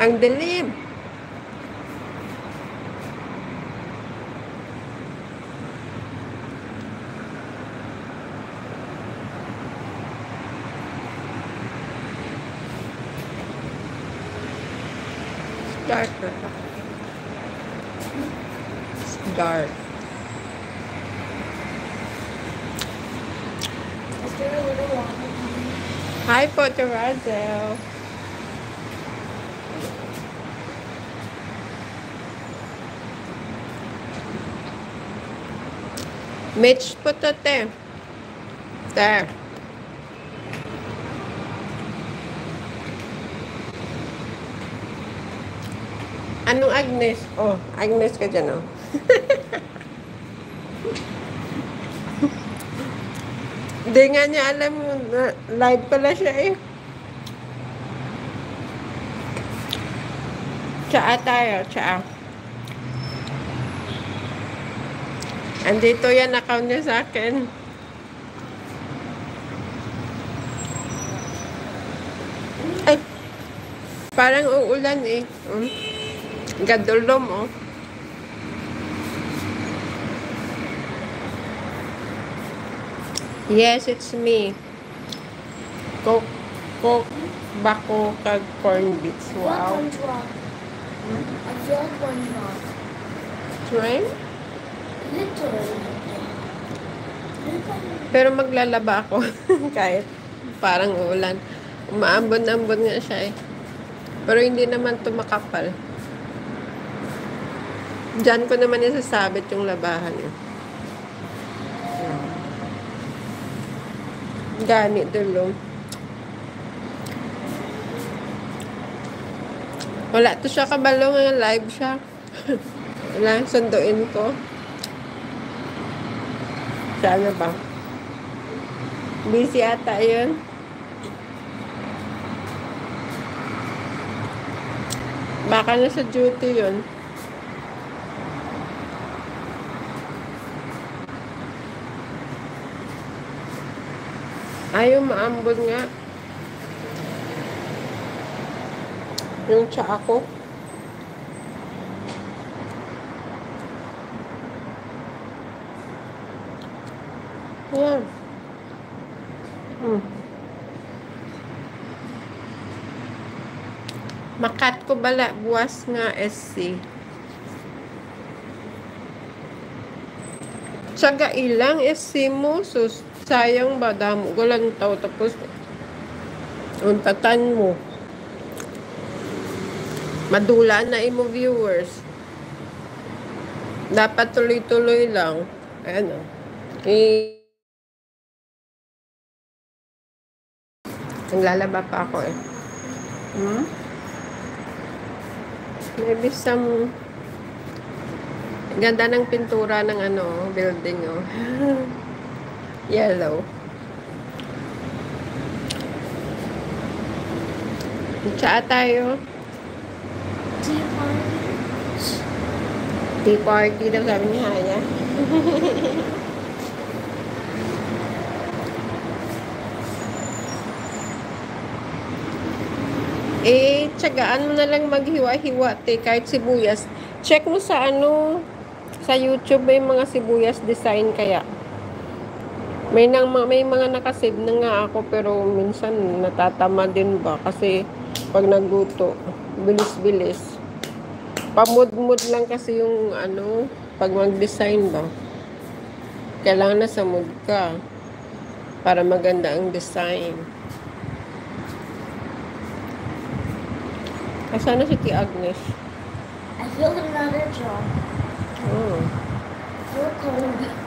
Ang dilim. Dark na to. It's dark. Is there a little water? Hi, Poterazel. Mitch po to, te. There. Anong Agnes? Oh, Agnes ka dyan, oh. Hindi nga niya alam na live pala siya, eh. Tsaa tayo, tsaa. Andito yan, account niya sa akin. Ay, parang uulan, eh. Gadulom, oh. Yes, it's me. Coke, bako, kag corn beets. Wow. One's wrong. I feel like one's wrong. Right? Literally. Pero maglalaba ako. Kahit parang ulan. Umaambon-ambon nga siya, eh. Pero hindi naman ito makapal. Diyan ko naman isasabit yung labahan, eh. Gani dulong. Wala to siya kabalo nga live siya. Wala, sunduin ko. Sana ba? Busy ata yun. Baka na sa duty yun. Ayaw maambon nga. Yung tsaa ko. Ayan. Makat ko bala. Buwas nga SC. Tsaga ilang SC mo. Sus. Sayang ba, damo ko lang tao, tapos untatan mo. Madula na imo viewers. Dapat tuloy-tuloy lang. Ayan, o. Naglalaba pa ako, eh. Maybe some ganda ng pintura ng ano, building, oh. Yellow. Tsaa tayo. Tea party. Tea party daw sabi ni Haya. Eh, tsagaan mo na lang maghiwa-hiwa, te, kahit sibuyas. Check mo sa ano, sa YouTube may mga sibuyas design kaya. May mga nakasave na nga ako pero minsan natatama din ba kasi pag nagluto, bilis-bilis. Pamud-mud lang kasi yung ano, pag mag-design ba. Kailangan nasa mood ka para maganda ang design. Asana si Tia Agnes? I feel another job. Oh. I feel cold.